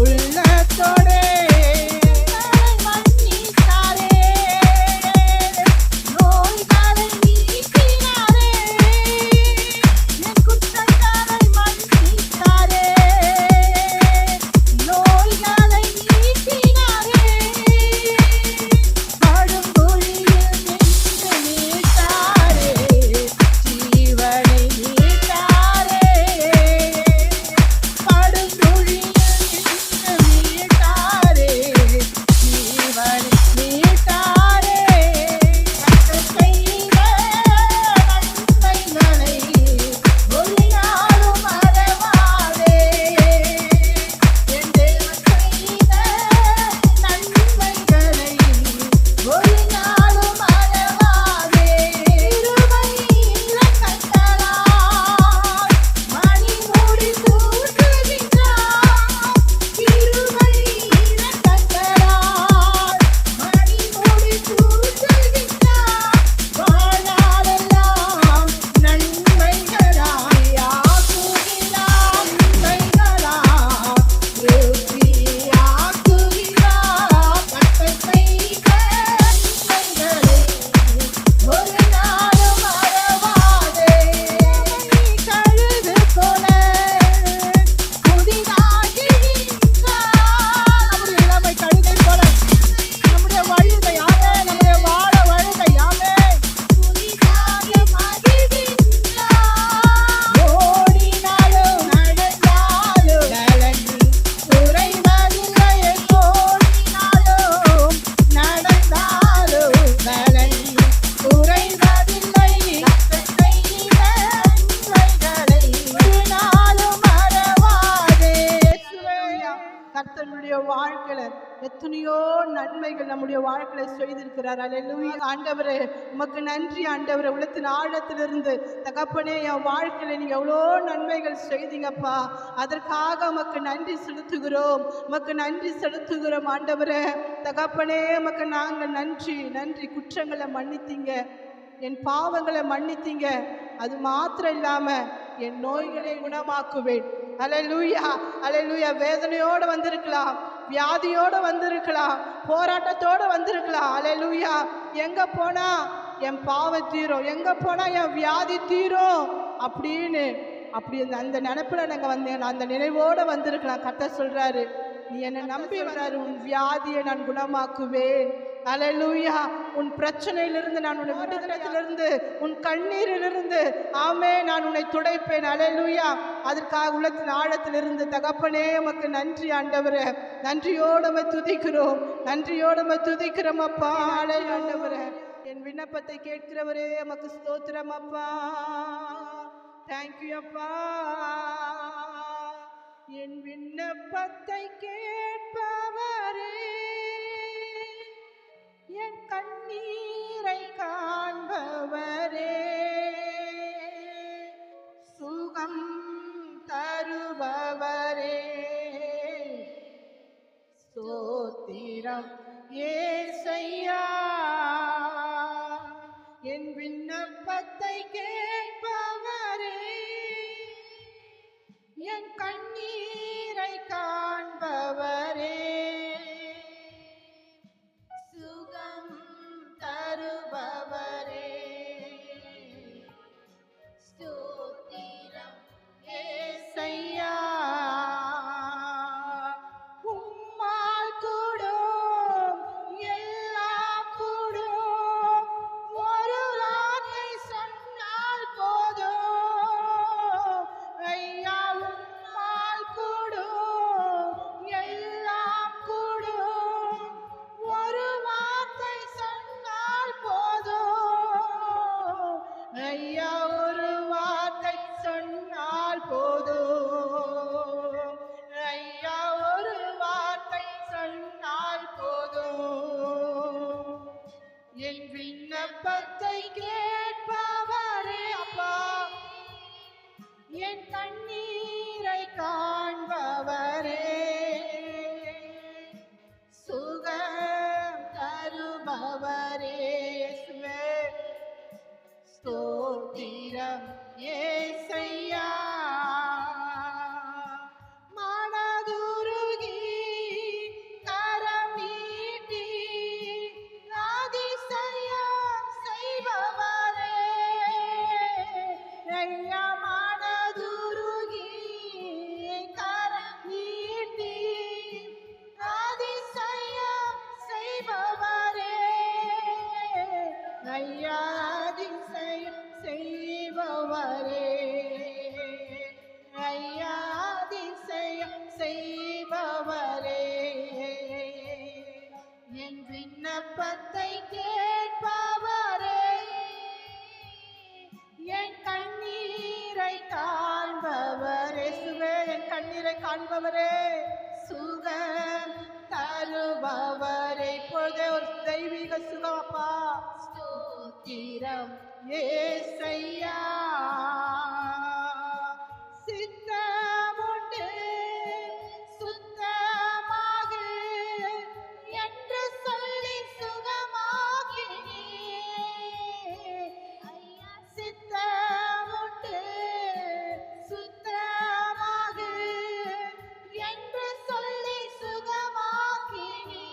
உள்ளத்தோடே வாழ்க்கையில எத்தனையோ நன்மைகள் நம்முடைய வாழ்க்கையில செய்திருக்கிறார். அல்லேலூயா. ஆண்டவரே உமக்கு நன்றி. ஆண்டவரே உள்ளத்தின் ஆழத்திலிருந்து தகப்பனே என் வாழ்க்கையில நீங்க எவ்வளோ நன்மைகள் செய்தீங்கப்பா, அதற்காக உமக்கு நன்றி செலுத்துகிறோம். உமக்கு நன்றி செலுத்துகிறோம் ஆண்டவரே. தகப்பனே உமக்கு நாங்கள் நன்றி நன்றி. குற்றங்களை மன்னித்தீங்க, என் பாவங்களை மன்னித்தீங்க. அது மாத்திரம் இல்லாம என் நோய்களை குணமாக்குவேன். அல்லேலூயா அல்லேலூயா. வேதனையோடு வந்திருக்கலாம், வியாதியோடு வந்திருக்கலாம், போராட்டத்தோடு வந்திருக்கலாம். அல்லேலூயா. எங்க போனா என் பாவம் தீரும், எங்க போனா என் வியாதி தீரும் அப்படின்னு அப்படி அந்த நினைப்புல நாங்கள் வந்தேன். அந்த நினைவோடு வந்திருக்கலாம். கர்த்தர் சொல்றாரு, நீ என்னை நம்பி வராரு, உன் வியாதியை நான் குணமாக்குவேன். அல்லேலூயா. உன் பிரச்சனையிலிருந்து நான் உன்னை விடுதலையிலிருந்து, உன் கண்ணீரிலிருந்து ஆமே நான் உன்னை துடைப்பேன். அல்லேலூயா. அதற்காக உள்ளத்தின் ஆழத்திலிருந்து தகப்பனே உமக்கு நன்றி ஆண்டவரே. நன்றியோடு உம்மை துதிக்கிறோம், நன்றியோடு உம்மை துதிக்கிறோம் அப்பா. ஆண்டவரே என் விண்ணப்பத்தை கேட்கிறவரே உமக்கு ஸ்தோத்திரம் அப்பா. தேங்க்யூ அப்பா. என் விண்ணப்பத்தை கேட்பவரே, என் கண்ணீரை காண்பவரே, சுகம் தருபவரே, ஸ்தோத்திரம் ஏசையா. என் விண்ணப்பத்தை கேட்பவரே, என் கண்ணீரை காண்பவரே, சுகம் தருபவரே, ஸ்தோத்திரம் ஏசையா. உம்மால் கூடும் எல்லாம் கூடும், ஒரு வார்த்தை சொன்னால் போதும் ஐயா. உம்மால் விண்ணப்பத்தை கேட்பவரே, என் கண்ணீரை காண்பவரே, இயேசுவே என் கண்ணீரை காண்பவரே, சுகம் தருபவரே. இப்பொழுதே ஒரு தெய்வீக சுகம் அப்பா. ஸ்தோத்திரம் ஏசையா, சித்தமுண்டு சுத்தமாக என்று சொல்லி சுகமாகினே. சித்தமுண்டு சுத்தமாக என்று சொல்லி சுகமாகினே.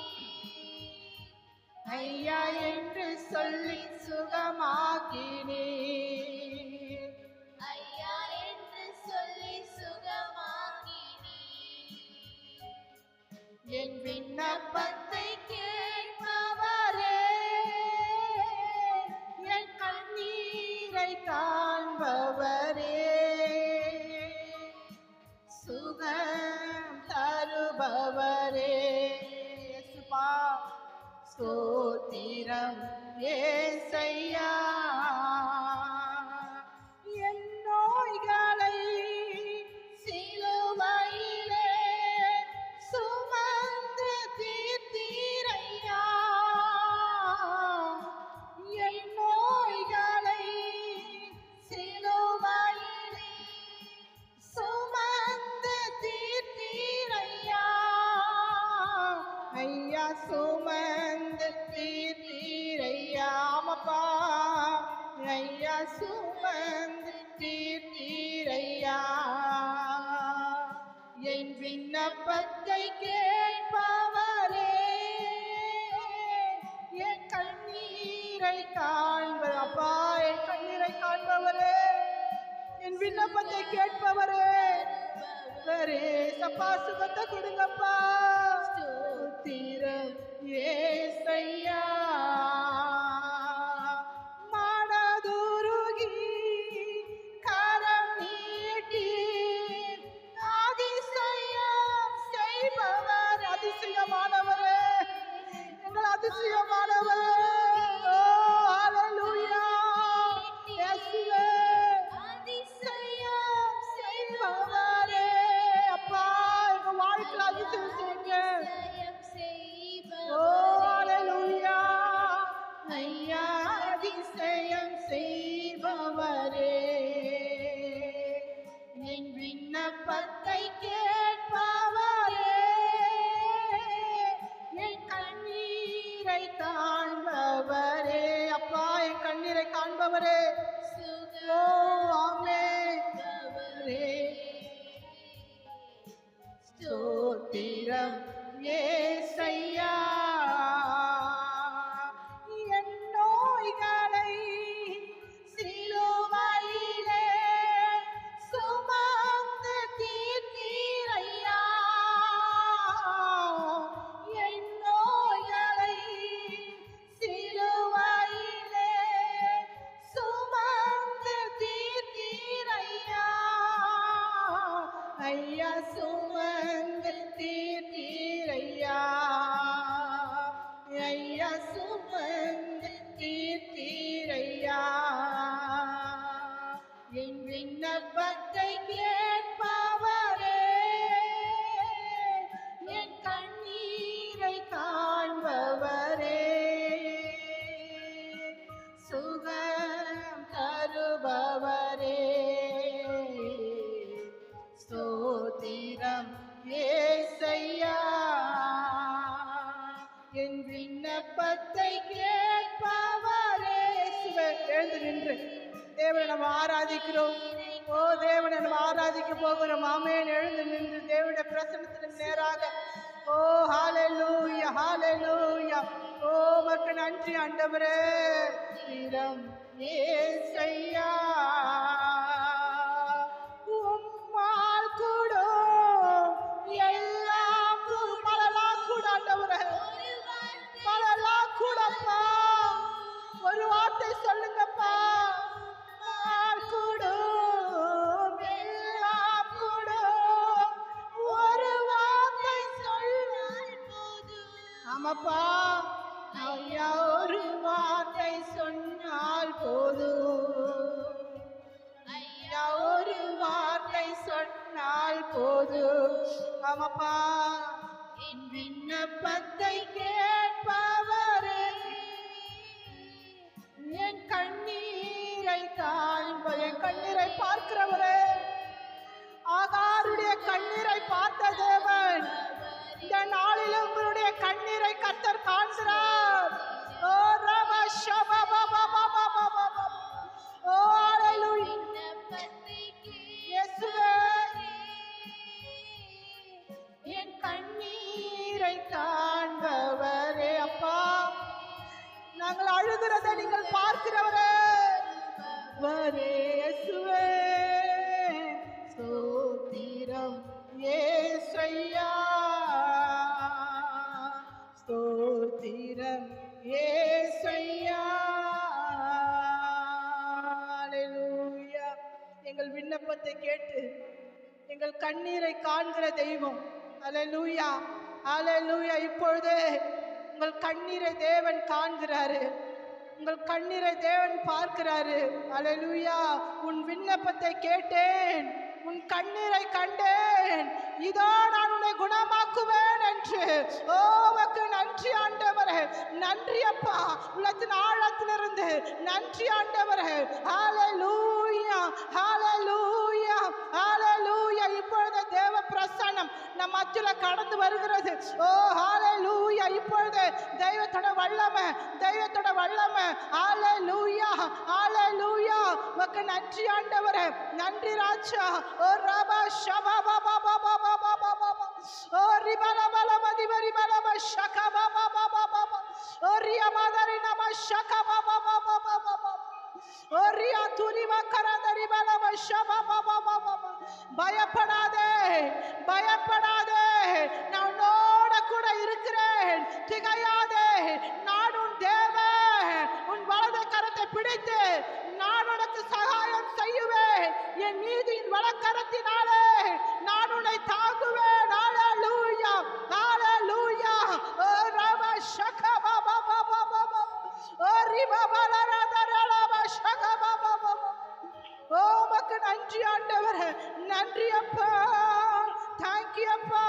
ஐயா என்று சொல்லி சுகமாகினே. ஐயா என்று சொல்லி சுகமாகினே. என் விண்ணப்பத்தை கேட்பவரே, என் கண்ணீரை காண்பவரே, சுகம் தருபவரே. இயேசுப்பா ஸ்தோத்திரம் ஏசையா, என் நோய்களை சிலுவையிலே சுமந்து தீர்த்தீரையா, என் நோய்களை சிலுவையிலே சுமந்து தீர்த்தீரையா. ஐயா சுமந்து தீர்த்தீரையா. ஆமாப்பா ஐயா சுமந்து தீர்த்தீரையா. என் விண்ணப்பத்தை கேட்பவரே, என் கண்ணீரை காண்பவர். அப்பா என் கண்ணீரை காண்பவரே, என் விண்ணப்பத்தை கேட்பவரே, சப்பா சுகத்தை கொடுங்கப்பா. ஸ்தோத்திரம் ஏசையா, மனதுருகி கரம் நீட்டி அதிசயம் செய்பவர். அதிசயமானவரே, எங்கள் அதிசயமானவரே. ஓ ஹல்லேலூயா. இயேசுவே அதிசயம் செய்பவரே. அப்பா எங்க வாழ்க்கையில அதிசயம் செய்யுங்க. ஓ ஹல்லேலூயா. ஐயா அதிசயம் செய்பவரே, என் விண்ணப்பத்தை கேட்பவரே, என் கண்ணீரை காண்பவரே. அப்பா என் கண்ணீரை காண்பவரே. ஓ ஆமென். ஸ்தோத்திரம் ஏசையா, என் நோய்களை சிலுவையிலே சுமந்து தீர்த்தீரையா, என் நோய்களை சிலுவையிலே சுமந்து தீர்த்தீரையா. ஐயா சுமந்து தீர்த்தீரையா. ஐயா சுமந்து தீர்த்தீரையா. என் விண்ணப்பத்தை கேட்பவரே, என் கண்ணீரை காண்பவரே, சுகம் தருபவரே. ஸ்தோத்திரம் ஏசையா, என் விண்ணப்பத்தை கேட்பவரே. எழுந்து நின்று தேவனை நம்ம ஆராதிக்கிறோம். ஓ தேவனை நம்ம ஆராதிக்க போகிறோம். ஆமென். எழுந்து நின்று தேவனுடைய பிரசன்னத்திற்கு நேராக. ஓ ஹல்லேலூயா ஹல்லேலூயா. ஓ மக்கள் நன்றி ஆண்டவரே. ஸ்தோத்திரம் ஏசையா, உம்மால் கூடும் எல்லாம் மழலாம் கூட ஆண்டவரே, மழலாம் கூடப்பா. ஒரு வார்த்தை சொல்லுங்கப்பா. கூடும் எல்லாம் கூடும், ஒரு வார்த்தை சொல்ல. ஆமாப்பா ஐயா ஒரு வார்த்தை சொன்னால் போதும், ஐயா ஒரு வார்த்தை சொன்னால் போதும். ஆமாப்பா, என் விண்ணப்பத்தை கேட்பவரே, என் கண்ணீரை என் கண்ணீரை பார்க்கிறவரே, ஆகாருடைய கண்ணீரை பார்த்த தேவன் இந்த நாளில் உங்களுடைய கண்ணீரை கர்த்தர் காண்கிறார். ஓ ரபா ஷபா பாபா பாபா பாபா, ஓ ஹalleluya, இயேசுவே என் கண்ணீரை காண்பவரே, அப்பா நாங்கள் அழுகிறதை நீங்கள் பார்க்கிறவரே, இயேசுவே ஸ்தோத்திரம் இயேசையா, ஸ்தோத்திரம் இயேசையா. ஹalleluya. எங்கள் விண்ணப்பத்தை கேட்டு எங்கள் கண்ணீரை காண்கிற தெய்வம். ஹalleluya, ஹalleluya. இப்பொழுது உங்கள் கண்ணீரை தேவன் காண்கிறாரு, உங்கள் கண்ணீரை தேவன் பார்க்கிறாரு. ஹalleluya. உன் விண்ணப்பத்தை கேட்டேன், உன் கண்ணீரை கண்டேன், இதோ நான் உன்னை குணமாக்குவேன் என்று. ஓ உமக்கு நன்றி ஆண்டவரே, நன்றி அப்பா, உள்ளத்தின் ஆழத்திலிருந்து நன்றி ஆண்டவரே. ஹalleluya, ஹalleluya, ஹalleluya. இப்பொழுது தேவ பிரசன்னம் நம் மத்தியில கடந்து வருகிறது. ஓ ஹalleluya. இப்பொழுது தெய்வத்தோட வல்லமை, தெய்வத்தோட வல்லமை. ஹalleluya, ஹalleluya. உமக்கு நன்றி ஆண்டவரே, நன்றி ராஜா. ஓ ரபா ஷபா பாபா பாபா பாபா பாபா, ஓ ரிபலா பலா மதிவரி பலா ஷகா பாபா பாபா பாபா, ஓ ரியா மாதரி நம ஷகா பாபா பாபா பாபா, ஓ ரியா துரி வக்கரதரி பலா ஷபா பாபா பாபா. பயப்படாதே, பயப்படாதே, நான் உன்னோட கூட இருக்கிறேன், திகையாதே, நான் உன் தேவன், உன் வலது கரத்தை பிடித்து நான் உனக்கு சகாயம் செய்யுவேன், என் நீதியின் வலக்கரத்தினாலே நான் உன்னை தாங்குவேன். ஹalleluya, ஹalleluya. ஓ ரபா ஷகா பாபா பாபா பாபா, ஓ ரிபா பலா ரதரலா ஷகா பாபா பாபா. ஓ உமக்கு நன்றி ஆண்டவரே, நன்றி அப்பா, thank you அப்பா.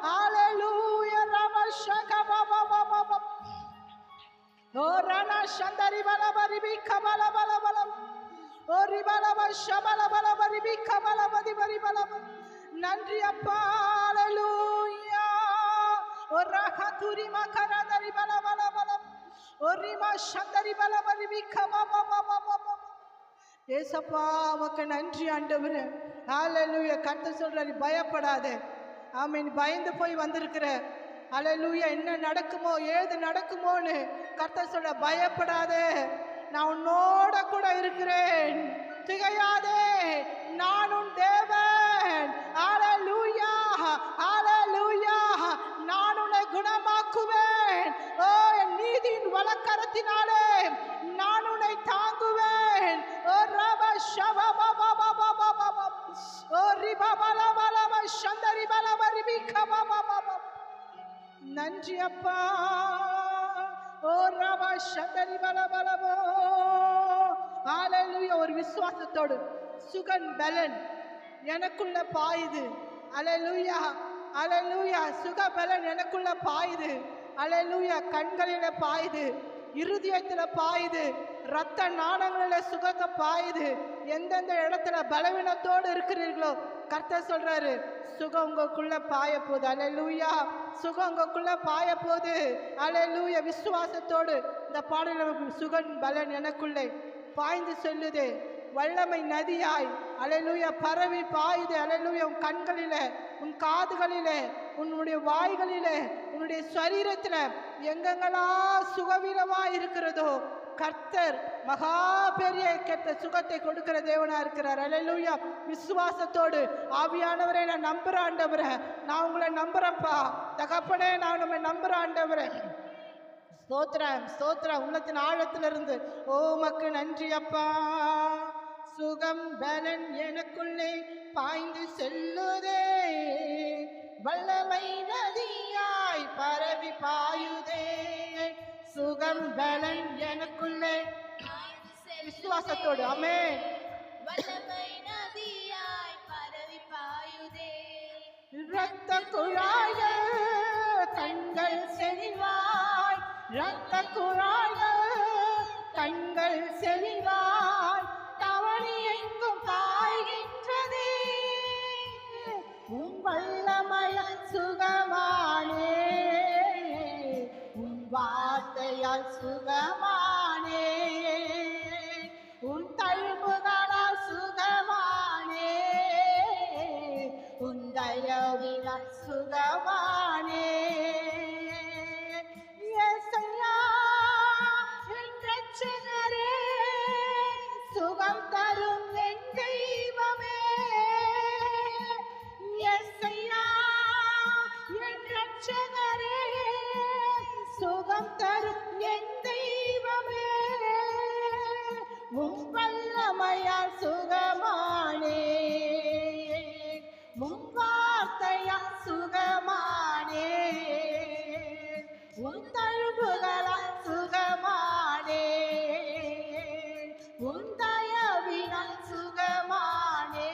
ஹalleluya. ரபா ஷகா பாபா பாபா பாபா, ஓ ரனா சந்தரி பலா பரிபி கமலா பலா பலா, ஓ ரிபலா ஷபலா பலா பரிபி கமலா பதி பரி பலா. நன்றி அப்பா. ஹalleluya. ஓ ரஹதுரி மகரதரி பலா பலா பலா, ஓ ரிமா சந்தரி பலா பரிபி கமா பாபா பாபா பாபா. ஏசப்பா உமக்கு நன்றி ஆண்டவரே. ஹalleluya. கர்த்தர் சொல்றாரு, பயப்படாதே. ஆமென். பயந்து போய் வந்திருக்கிற, ஹalleluya, என்ன நடக்குமோ ஏது நடக்குமோன்னு கர்த்தர் சொல்ற, பயப்படாதே, நான் உன்னோட கூட இருக்கிறேன், திகையாதே, நான் உன் தேவன். ஹalleluya, ஹalleluya. நான் உன்னை குணமாக்குவேன். ஓ என் நீதியின் வலக்கரத்தினாலே நான் உன்னை தாங்குவேன். ஓ ரபா ஷபா பாபா பாபா பாபா, ஓ ரிபா பலா பலா சந்தரி பலா பரிபி கமா பாபா. நன்றி அப்பா. ஓ ரபா சந்தரி பலா பலபோ. ஹalleluya. ஒரு விசுவாசத்தோடு சுகன் பலன் எனக்குள்ள பாயுது. ஹalleluya, ஹalleluya. சுக பலன் எனக்குள்ள பாயுது. ஹalleluya. கண்களில பாயுது, இருதயத்துல பாயுது, ரத்த நாணங்களில சுகத்தை பாயுது. எந்தெந்த இடத்துல பலவீனத்தோடு இருக்கிறீர்களோ கர்த்தர் சொல்றாரு, சுகம் உங்களுக்குள்ள பாய போகுது. ஹalleluya. சுகம் உங்களுக்குள்ள பாய போகுது. ஹalleluya. விசுவாசத்தோடு இந்த பாடல், சுகன் பலன் எனக்குள்ளே பாய்ந்து சொல்லுது, வல்லமை நதியாய் ஹalleluya பரவி பாயுது. ஹalleluya. உன் கண்களிலே, உன் காதுகளிலே, உன்னுடைய வாய்களிலே, உன்னுடைய சரீரத்துல எங்கெங்கெல்லாம் சுகவீனமா இருக்கிறதோ கர்த்தர் மகா பெரிய கெட்ட சுகத்தை கொடுக்கிற தேவனா இருக்கிறார். ஹalleluya. விசுவாசத்தோடு, ஆவியானவரே நான் நம்புறேன் ஆண்டவரே, நான் உங்களை நம்புறேன்ப்பா தகப்பனே, நான் உங்களை நம்புறேன் ஆண்டவரே. ஸ்தோத்திரம், ஸ்தோத்திரம். உள்ளத்தின் ஆழத்திலிருந்து ஓ உமக்கு நன்றி அப்பா. சுகம் பலன் எனக்குள்ளே பாய்ந்து செல்லுதே, வல்லமை நதியாய் பரவி பாயுதே, சுகம் பலன் எனக்குள்ளே. விசுவாசத்தோடு ஆமென். வல்லமை நதியாய் பரவி பாயுதே. இரத்த குழாய்கள் கண்கள் செறிவாய், இரத்த குழாய்கள் கண்கள் செறிவாய் தவறி எங்கும் பாய்கின்றதே. உன் வல்லமைய சுகமானே, உன் வார்த்தையால் சுகமானே, உன் தழும்புகளால் சுகமானே, உன் தயவினால் சுகமானே. இயேசையா என் இரட்சகரே, சுகம் தரும் என் தெய்வமே. இயேசையா என் இரட்சகரே, சுகம் தரும் என் தெய்வமே. உம் வல்லமையால் சுகமானே, உம் வார்த்தையால் சுகமானே, உன் தழும்புகளால் சுகமானே, உன் தயவினால் சுகமானே.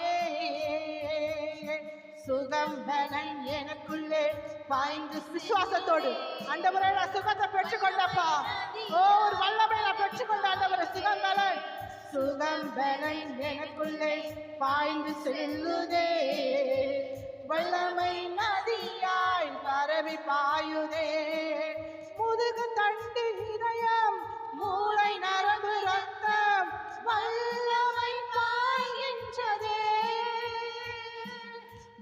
சுகம் பலன் எனக்குள்ளே பாய்ந்து. விசுவாசத்தோடு ஆண்டவரே நான் சுகத்தை பெற்றுக்கொண்டப்பா. ஒரு வல்லமை நான் பெற்றுக்கொண்ட ஆண்டவரே. சுகம் பலன், சுகம் பலன் எனக்குள்ளே பாய்ந்து செல்லுதே. வல்லமை நதியாய் பரவி பாயுதே. முதுகு தண்டு இதயம் மூளை நரம்பு ரத்தம் வல்லமை பாய்கின்றதே.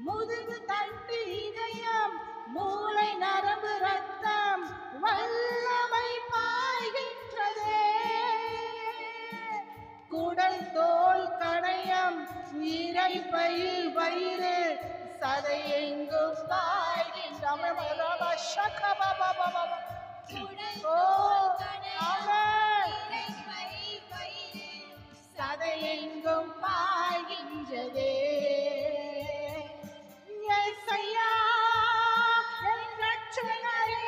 முதுகு தண்டு இதயம் மூளை நரம்பு ரத்தம் வல்லமை பாய்கின்றதே. குடல் தோல் கணையம் இரைப்பையில் வயிறு சதை எங்கும் பாய்கின்றன. சதை எங்கும் பாய்கின்றதே. இயேசையா என் இரட்சகரே,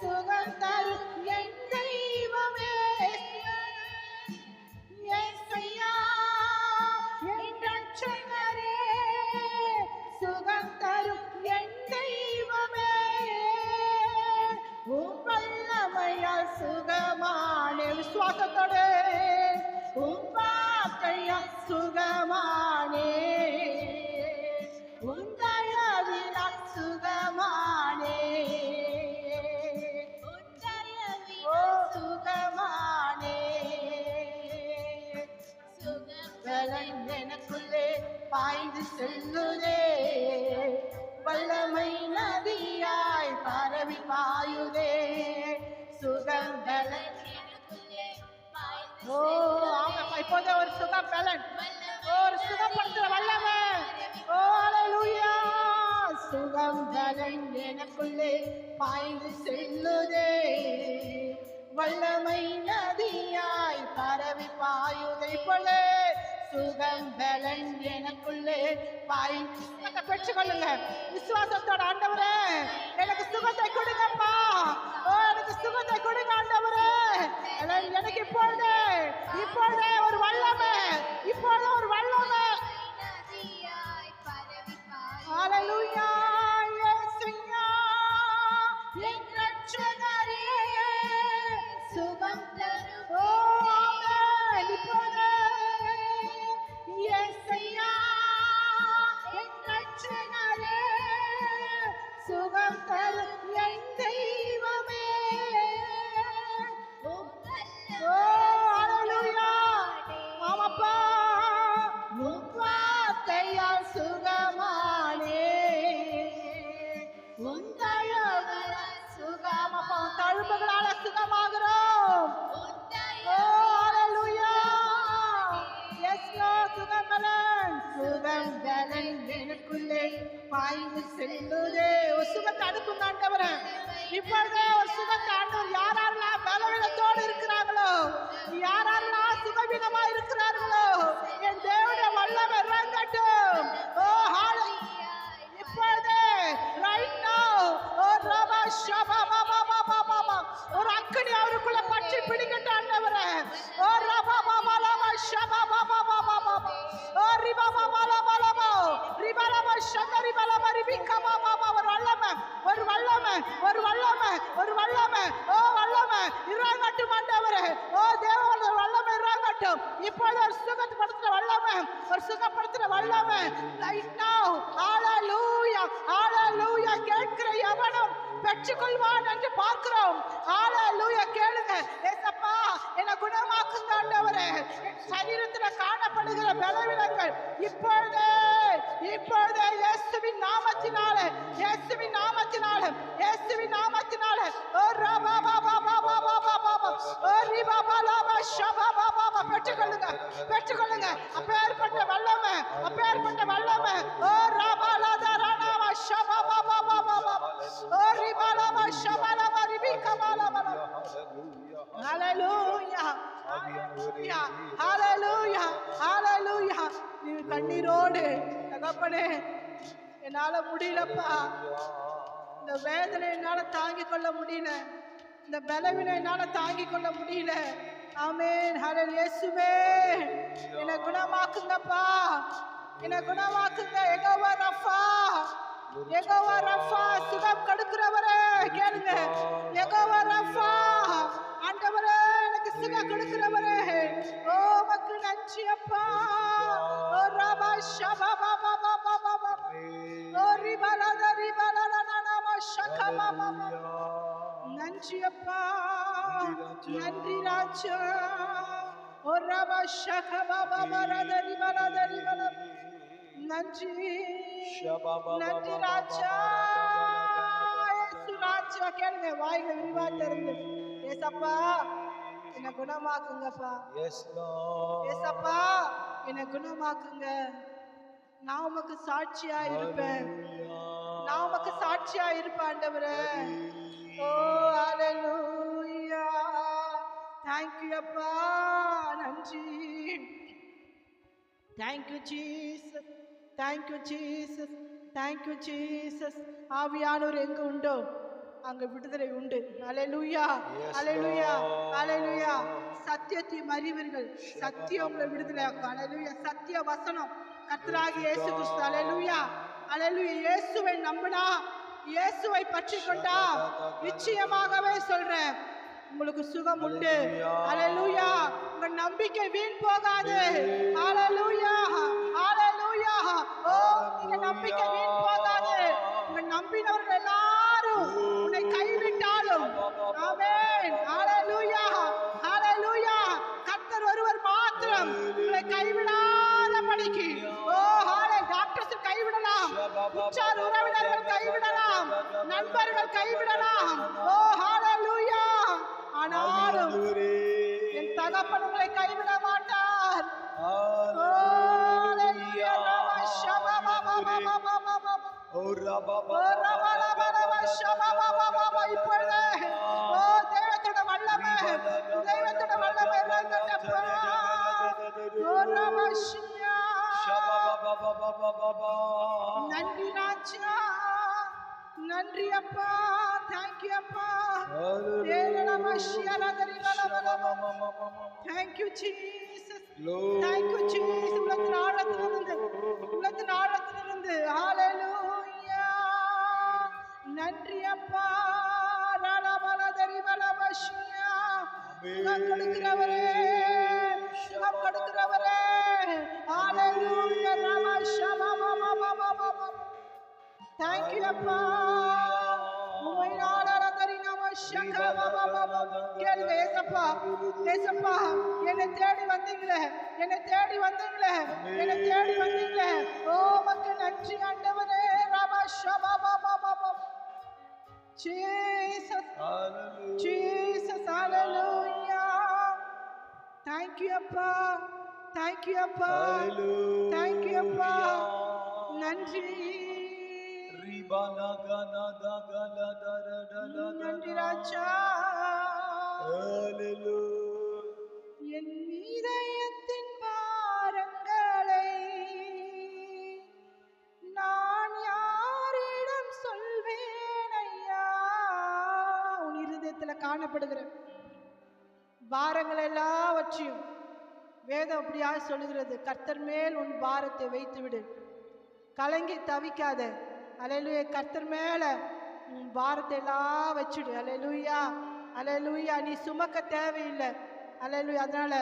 சுகம் தரும் என் தெய்வமே. இயேசையா என் இரட்சகரே, சுகம் தரும் என் தெய்வமே. உம் வல்லமையால் சுகமானே. விசுவாசத்தோடு உம் வார்த்தையால் சுகமானே, உன் தயவினால் சுகமானே, உன் தயவினால் சுகமானே. பலன் எனக்குள்ளே பாய்ந்து செல்லுதே. வல்லமை நதியாய் பரவி பாயுதே. சுகம் பலன் எனக்குள்ளே பாய்ந்து ஓ ஆமாப்பா. இப்போதே ஒரு சுகம் பலன், ஒரு சுகப்படுத்துற வல்லமை. ஓ அல்லேலூயா. சுகம் பலன் எனக்குள்ளே பாய்ந்து செல்லுதே. வல்லமை நதியாய் பரவி பாயுதை போல சுகம் பலன் எனக்குள்ளே பாய்ந்து. சுகத்தை பெற்றுக்கொள்ளுங்க விசுவாசத்தோட. ஆண்டவரே எனக்கு சுகத்தை கொடுங்கப்பா. ஓ எனக்கு சுகத்தை கொடுங்க ஆண்டவரே. எனக்கு இப்பொழுதே இப்பொழுதே ஒரு வல்லமை, இப்பொழுது ஒரு வல்லமை. ஹல்லேலூயா. இயேசுயா என் இரட்சகரே, சுகம் தரும். ஓ ஆமென். இப்பொழுது இயேசுயா என் இரட்சகரே, சுகம் தரும் என் தெய்வமே. ஓ ஹல்லேலூயா. ஆமாப்பா. உம் வார்த்தையால் சுகமானே, உன் தயவினால் சுகமாப்பா. தழும்புகளால சுகமாகிறோம். ஓ ஹல்லேலூயா. S Lord. சுகம் பலன், சுகம் பலன் எனக்குள்ளே பாய்ந்து செல்லுதே. ஒரு சுகத்தை அனுப்புங்க ஆண்டவரே. இப்பொழுதே ஒரு சுகத்தை ஆண்டவர். யாரெல்லாம் பலவீனத்தோடு இருக்கிறார்களோ, யாரெல்லாம் சுகவீனமா இருக்கிறார்களோ, என் தேவனுடைய வல்லமை இறங்கட்டும். ஓ ஹல்லேலூயா. இப்பொழுதே ரைட் நவ. ஓ ரபா ஷபா பாபா பாபா பாபா. ஒரு பெற்றுக்கொள்வான் என்று பார்க்கிறோம். ஹalleluya. கேளுங்க, ஏசப்பா என்னை குணமாக்குங்க ஆண்டவரே. என் சரீரத்துல காணப்படுகிற பலவீனங்கள் இப்பொழுதே இயேசுவின் நாமத்தினாலே, இயேசுவின் நாமத்தினாலே, இயேசுவின் நாமத்தினாலே. ஓ ரபா பாபா பாபா பாபா பாபா ஓ ரிபா பாபா ஷபா பாபா பெற்றுக்கொள்ளுங்க, பெற்றுக்கொள்ளுங்க. அப்பேற்பட்ட வல்லமை, அப்பேற்பட்ட வல்லமை. ஓ ரபா லாதா ரானா ஷபா பாபா பாபா பாபா ஓ ரிபா லாபா ஷபா லாபா ரிபி கபாலா பாபா. ஹalleluya, ஹalleluya, ஹalleluya, ஹalleluya. நீ கண்ணீரோடு தகப்பனே என்னால முடியலப்பா, இந்த வேதனை என்னால தாங்கிக் கொள்ள முடியல, இந்த பலவீனம் என்னால தாங்கிக் கொள்ள முடியல. ஆமென். ஹalleluya. இயேசுவே என்னை குணமாக்குங்கப்பா, என்னை குணமாக்குங்க. யெகோவா ரஃபா, யெகோவா ரஃபா, சுகம் கொடுக்கிறவரே கேளுங்க. யெகோவா ரஃபா, ஆண்டவரே எனக்கு சுகம் கொடுக்கிறவரே, ஓ உமக்கு நன்றி அப்பா. ஓ ரபா ஷபா பாபா பாபா பாபா ஓ ரிபலா ரிபலா நானா ஷகா பாபா. நன்றி அப்பா, நன்றி ராஜா. ஓ ரபா ஷகா பாபா பாபா ரிபலா ரிபலா. நன்றி, நன்றி ராஜா. இயேசு ராஜா. கேளுங்க, வாய்கள் விரிவா திறந்து, ஏசப்பா என்னை குணமாக்குங்கப்பா, ஏசப்பா என்னை குணமாக்குங்க. நான் உமக்கு சாட்சியா இருப்பேன், நான் உமக்கு சாட்சியா இருப்பேன் ஆண்டவரே. ஓ ஹalleluya. Thank you அப்பா, நன்றி. Thank you Jesus, thank you Jesus, thank you Jesus. ஆவியானவர் எங்க உண்டோ அங்க விடுதலை உண்டு. ஹalleluya, ஹalleluya, ஹalleluya. சத்தியத்தை அறிவீர்கள், சத்தியம் உங்களை விடுதலையாக்கும். ஹalleluya. சத்திய வசனம் கர்த்தராகிய இயேசு கிறிஸ்து. ஹalleluya, ஹalleluya. இயேசுவை நம்பினா, இயேசுவை பற்றி கொண்டா, நிச்சயமாகவே சொல்றேன் உங்களுக்கு சுகம் உண்டு. ஹalleluya. உங்க நம்பிக்கை வீண் போகாது. ஹalleluya, ஹalleluya. ஓ உங்க நம்பிக்கை வீண் போகாது. உங்க நம்பினவர்கள் எல்லாரும் உன்னை கைவிட்டாலும், ஆமென், ஹalleluya, ஹalleluya. கர்த்தர் ஒருவர் மாத்திரம் உங்களை கைவிடாதபடிக்கு. ஓ ஹalleluya. டாக்டர்ஸ் கைவிடலாம், உற்றார் உறவினர்கள் கைவிடலாம், நண்பர்கள் கைவிடலாம். ஓ ஹalleluya. ஆனாலும் என் தகப்பன் உங்களை கைவிட மாட்டார். ஓ ஹalleluya. ரபா ஷபா பாபா பாபா பாபா ஓ ரபா பாபா ஷபா பாபா பாபா. இப்பொழுது ஓ தெய்வத்தோட வல்லமை, தெய்வத்தோட வல்லமை இறங்கட்டப்பா. ஓ ரபா ஷியா ஷபா பாபா பாபா பாபா. நன்றி ராஜா, நன்றி அப்பா. Thank you அப்பா. Thank you Jesus, thank you Jesus. உள்ளத்தின் ஆழத்திலிருந்து, உள்ளத்தின் ஆழத்திலிருந்து ஹalleluya. நன்றி அப்பா. ரலபலதரி பலபஷியா. சுகம் கொடுக்கிறவரே, சுகம் கொடுக்கிறவரே. ஹalleluya. ரமஷபா பாபா பாபா பாபா. Thank you அப்பா. கேளுங்க, ஏசப்பா, ஏசப்பா என்னை தேடி வந்தீங்களே, என்னை தேடி வந்தீங்களே, என்னை தேடி வந்தீங்களே. ஓ உமக்கு நன்றி ஆண்டவரே. ரபா ஷபா Baba Baba. Jesus, Jesus, hallelujah. Thank you அப்பா, thank you அப்பா, thank you அப்பா. நன்றி, நன்றி ராஜா. என் இதயத்தின் பாரங்களை நான் யாரிடம் சொல்வேன் ஐயா. உன் இருதயத்தில் காணப்படுகிற பாரங்கள் எல்லாவற்றையும் வேதம் அப்படியா சொல்லுகிறது. கர்த்தர் மேல் உன் பாரத்தை வைத்து விடு, கலங்கி தவிக்காத. ஹalleluya. கர்த்தர் மேல உன் பாரத்தை எல்லாம் வச்சுடு. ஹalleluya, ஹalleluya. நீ சுமக்க தேவையில்லை. ஹalleluya. அதனால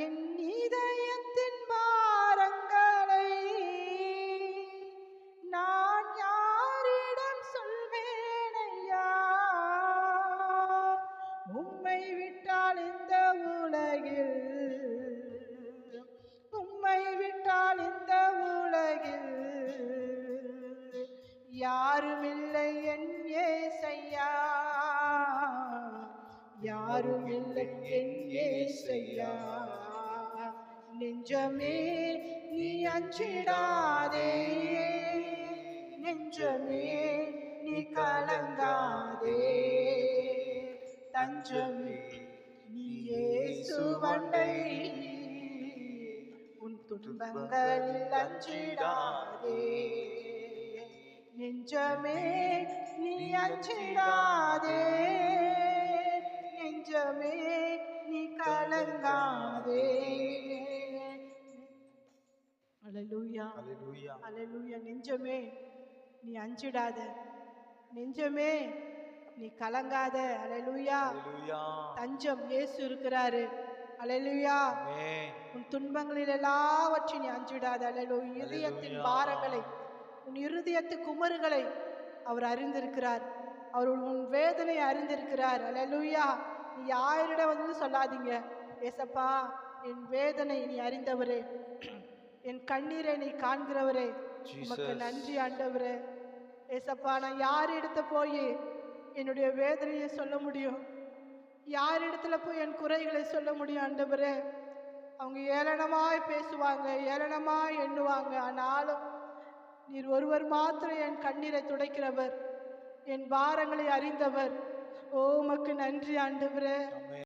என் இதயத்தின் பாரங்களை நான் யாரிடம் சொல்வேன் ஐயா. யாரும் இல்லை என் இயேசையா. நெஞ்சமே நீ அஞ்சிடாதே, நெஞ்சமே நீ கலங்காதே, தஞ்சமே நீ இயேசுவண்டை, உன் துன்பங்களில் அஞ்சிடாதே. நெஞ்சமே நீ அஞ்சிடாதே, நெஞ்சமே நீ கலங்காதே. அல்லேலூயா, ஹalleluya. அல்லேலூயா. நெஞ்சமே நீ அஞ்சிடாத, நெஞ்சமே நீ கலங்காத. அல்லேலூயா. ஹalleluya. தஞ்சம் இயேசு இருக்கிறாரு. அல்லேலூயா. ஆமென். உன் துன்பங்களில் எல்லாவற்றையும் நீ அஞ்சிடாத. அல்லேலூயா. இதயத்தின் பாரங்களை, உன் இருதயத்து குமறுகளை அவர் அறிந்திருக்கிறார். அவர் உன் வேதனை அறிந்திருக்கிறார். அல்லேலூயா. நீ யாரிடம் வந்து சொல்லாதீங்க, ஏசப்பா என் வேதனை நீ அறிந்தவரே, என் கண்ணீரை நீ காண்கிறவரே, உமக்கு Jesus. நன்றி ஆண்டவரே. ஏசப்பா நான் யாரிடத்த போய் என்னுடைய வேதனையை சொல்ல முடியும்? யாரிடத்துல போய் என் குறைகளை சொல்ல முடியும் ஆண்டவரே? அவங்க ஏளனமாய் பேசுவாங்க, ஏளனமாய் எண்ணுவாங்க. ஆனாலும் நீர் ஒருவர் மாத்திரம் என் கண்ணீரை துடைக்கிறவர், என் பாரங்களை அறிந்தவர். ஓ உமக்கு நன்றி ஆண்டவரே. ஆமென்.